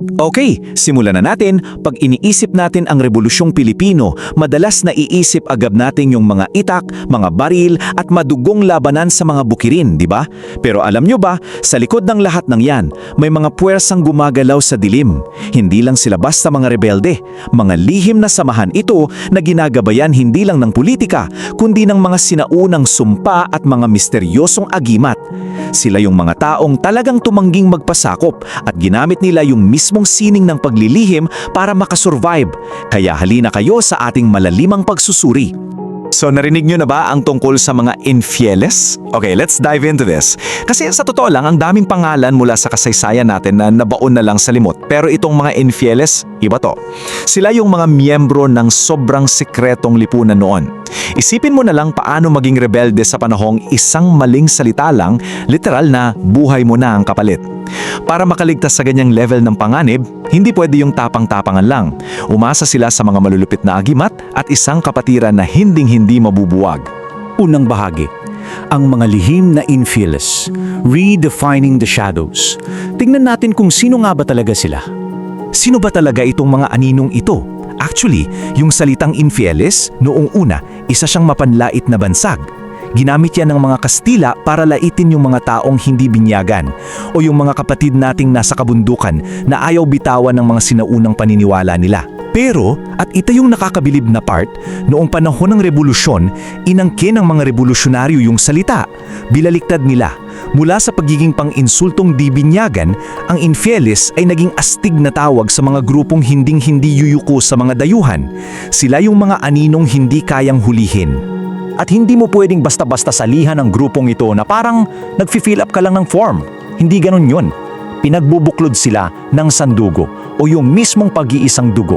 Okay, simulan na natin. Pag iniisip natin ang Rebolusyong Pilipino, madalas naiisip agad natin yung mga itak, mga baril at madugong labanan sa mga bukirin, di ba? Pero alam nyo ba, sa likod ng lahat ng yan, may mga puwersang gumagalaw sa dilim. Hindi lang sila basta mga rebelde. Mga lihim na samahan ito na ginagabayan hindi lang ng politika, kundi ng mga sinaunang sumpa at mga misteryosong agimat. Sila yung mga taong talagang tumangging magpasakop at ginamit nila yung mismong sining ng paglilihim para makasurvive. Kaya halina kayo sa ating malalimang pagsusuri. So narinig nyo na ba ang tungkol sa mga infieles? Okay, let's dive into this. Kasi sa totoo lang, ang daming pangalan mula sa kasaysayan natin na nabaon na lang sa limot. Pero itong mga infieles, iba to. Sila yung mga miyembro ng sobrang sikretong lipunan noon. Isipin mo na lang paano maging rebelde sa panahong isang maling salita lang, literal na buhay mo na ang kapalit. Para makaligtas sa ganyang level ng panganib, hindi pwede yung tapang-tapangan lang. Umasa sila sa mga malulupit na agimat at isang kapatiran na hinding-hindi mabubuwag. Unang bahagi, ang mga lihim na infieles, redefining the shadows. Tingnan natin kung sino nga ba talaga sila. Sino ba talaga itong mga aninong ito? Actually, yung salitang infieles, noong una, isa siyang mapanlait na bansag. Ginamit yan ng mga Kastila para laitin yung mga taong hindi binyagan o yung mga kapatid nating nasa kabundukan na ayaw bitawan ng mga sinaunang paniniwala nila. Pero, at ito yung nakakabilib na part, noong panahon ng revolusyon, inangkin ng mga revolusyonaryo yung salita. Bilaliktad nila. Mula sa pagiging pang-insultong di binyagan, ang infieles ay naging astig na tawag sa mga grupong hinding-hindi yuyuko sa mga dayuhan. Sila yung mga aninong hindi kayang hulihin. At hindi mo pwedeng basta-basta salihan ang grupong ito na parang nag-fill up ka lang ng form. Hindi ganun yun. Pinagbubuklod sila ng sandugo o yung mismong pag-iisang dugo.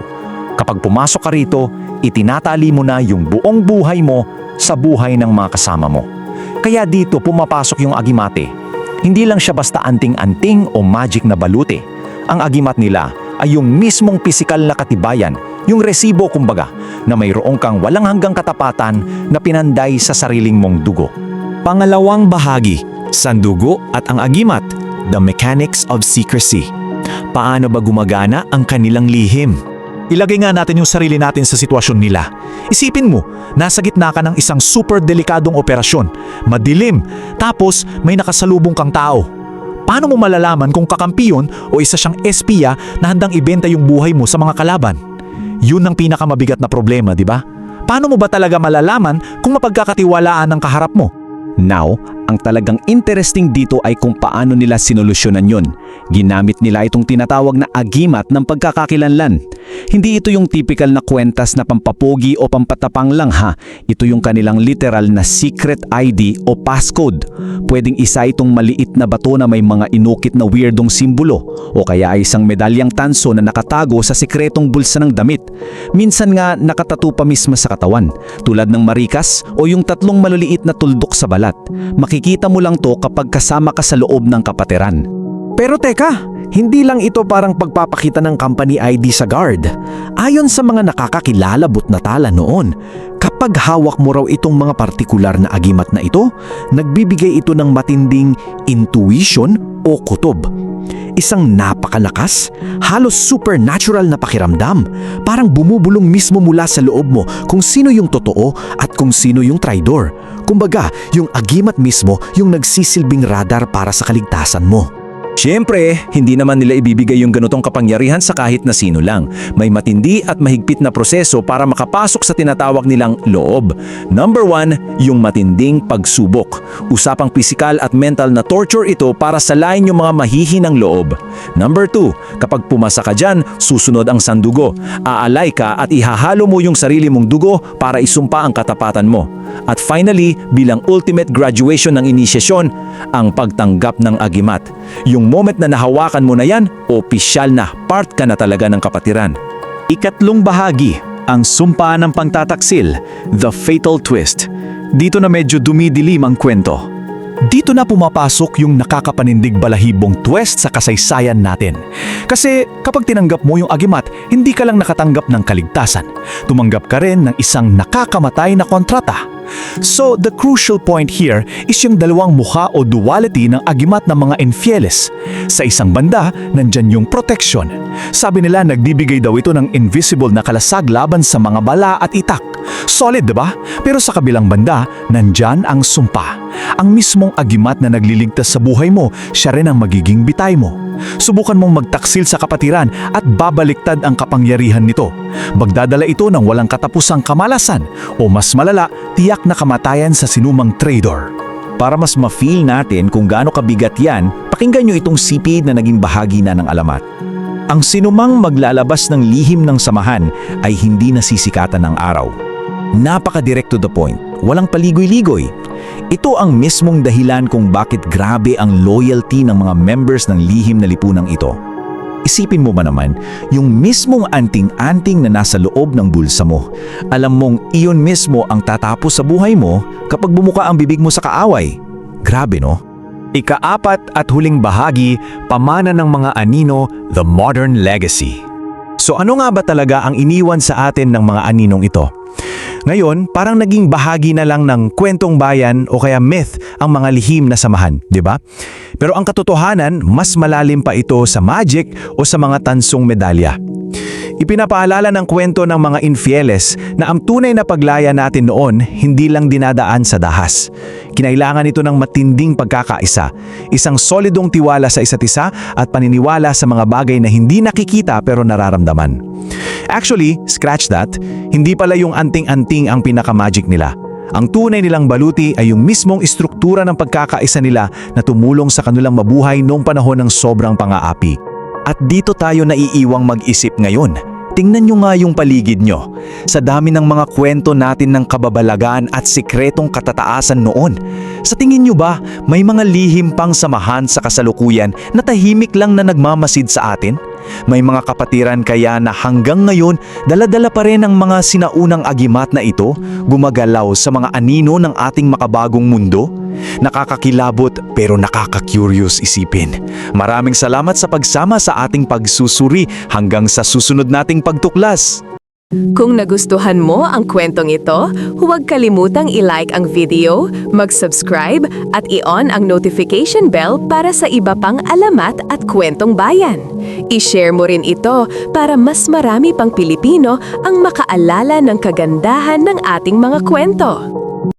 Kapag pumasok ka rito, itinatali mo na yung buong buhay mo sa buhay ng mga kasama mo. Kaya dito pumapasok yung agimate. Hindi lang siya basta anting-anting o magic na balute. Ang agimat nila ay yung mismong pisikal na katibayan, yung resibo kumbaga, na mayroong kang walang hanggang katapatan na pinanday sa sariling mong dugo. Pangalawang bahagi, sandugo at ang agimat, the mechanics of secrecy. Paano ba gumagana ang kanilang lihim? Ilagay nga natin yung sarili natin sa sitwasyon nila. Isipin mo, nasa gitna ka ng isang super delikadong operasyon, madilim, tapos may nakasalubong kang tao. Paano mo malalaman kung kakampiyon o isa siyang espiya na handang ibenta yung buhay mo sa mga kalaban? Yun ang pinakamabigat na problema, di ba? Paano mo ba talaga malalaman kung mapagkakatiwalaan ang kaharap mo? Now, ang talagang interesting dito ay kung paano nila sinolusyonan yun. Ginamit nila itong tinatawag na agimat ng pagkakakilanlan. Hindi ito yung typical na kwentas na pampapogi o pampatapang lang ha. Ito yung kanilang literal na secret ID o passcode. Pwedeng isa itong maliit na bato na may mga inukit na weirdong simbolo o kaya ay isang medalyang tanso na nakatago sa sikretong bulsa ng damit. Minsan nga nakatato pa mismo sa katawan, tulad ng marikas o yung tatlong maliliit na tuldok sa balat. Makikita mo lang to kapag kasama ka sa loob ng kapatiran. Pero teka, hindi lang ito parang pagpapakita ng company ID sa guard. Ayon sa mga nakakakilala Butnatala noon, kapag hawak mo raw itong mga partikular na agimat na ito, nagbibigay ito ng matinding intuition o kutob. Isang napakalakas, halos supernatural na pakiramdam. Parang bumubulong mismo mula sa loob mo kung sino yung totoo at kung sino yung traidor. Kumbaga, yung agimat mismo yung nagsisilbing radar para sa kaligtasan mo. Siyempre, hindi naman nila ibibigay yung ganitong kapangyarihan sa kahit na sino lang. May matindi at mahigpit na proseso para makapasok sa tinatawag nilang loob. Number 1, yung matinding pagsubok. Usapang pisikal at mental na torture ito para salain yung mga mahihinang loob. Number 2, kapag pumasa ka dyan, susunod ang sandugo. Aalay ka at ihahalo mo yung sarili mong dugo para isumpa ang katapatan mo. At finally, bilang ultimate graduation ng inisyasyon, ang pagtanggap ng agimat. Yung moment na nahawakan mo na yan, opisyal na, part ka na talaga ng kapatiran. Ikatlong bahagi, ang sumpa ng pangtataksil, the fatal twist. Dito na medyo dumidilim ang kwento. Dito na pumapasok yung nakakapanindig balahibong twist sa kasaysayan natin. Kasi kapag tinanggap mo yung agimat, hindi ka lang nakatanggap ng kaligtasan. Tumanggap ka rin ng isang nakakamatay na kontrata. So, the crucial point here is yung dalawang mukha o duality ng agimat ng mga infieles. Sa isang banda, nandyan yung protection. Sabi nila nagbibigay daw ito ng invisible na kalasag laban sa mga bala at itak. Solid, diba? Pero sa kabilang banda, nandyan ang sumpa. Ang mismong agimat na nagliligtas sa buhay mo, siya rin ang magiging bitay mo. Subukan mong magtaksil sa kapatiran at babaliktad ang kapangyarihan nito. Magdadala ito ng walang katapusang kamalasan o mas malala, tiyak na kamatayan sa sinumang traitor. Para mas ma-feel natin kung gaano kabigat yan, pakinggan nyo itong sipid na naging bahagi na ng alamat. Ang sinumang maglalabas ng lihim ng samahan ay hindi nasisikatan ng araw. Napaka-direct to the point, walang paligoy-ligoy. Ito ang mismong dahilan kung bakit grabe ang loyalty ng mga members ng lihim na lipunang ito. Isipin mo ba naman, yung mismong anting-anting na nasa loob ng bulsa mo, alam mong iyon mismo ang tatapos sa buhay mo kapag bumuka ang bibig mo sa kaaway. Grabe, no? Ika-4 at huling bahagi, pamana ng mga anino, the modern legacy. So ano nga ba talaga ang iniwan sa atin ng mga aninong ito? Ngayon, parang naging bahagi na lang ng kwentong bayan o kaya myth ang mga lihim na samahan, di ba? Pero ang katotohanan, mas malalim pa ito sa magic o sa mga tansong medalya. Ipinapaalala ng kwento ng mga infieles na ang tunay na paglaya natin noon hindi lang dinadaan sa dahas. Kinailangan ito ng matinding pagkakaisa, isang solidong tiwala sa isa't isa at paniniwala sa mga bagay na hindi nakikita pero nararamdaman. Actually, scratch that, hindi pala yung anting-anting ang pinaka-magic nila. Ang tunay nilang baluti ay yung mismong istruktura ng pagkakaisa nila na tumulong sa kanilang mabuhay noong panahon ng sobrang pang-aapi. At dito tayo naiiwang mag-isip ngayon. Tingnan nyo nga yung paligid nyo. Sa dami ng mga kwento natin ng kababalagan at sikretong katataasan noon. Sa tingin nyo ba, may mga lihim pang samahan sa kasalukuyan na tahimik lang na nagmamasid sa atin? May mga kapatiran kaya na hanggang ngayon, dala-dala pa rin ang mga sinaunang agimat na ito, gumagalaw sa mga anino ng ating makabagong mundo? Nakakakilabot pero nakaka-curious isipin. Maraming salamat sa pagsama sa ating pagsusuri hanggang sa susunod nating pagtuklas. Kung nagustuhan mo ang kwentong ito, huwag kalimutang i-like ang video, mag-subscribe at i-on ang notification bell para sa iba pang alamat at kwentong bayan. I-share mo rin ito para mas marami pang Pilipino ang makaalala ng kagandahan ng ating mga kwento.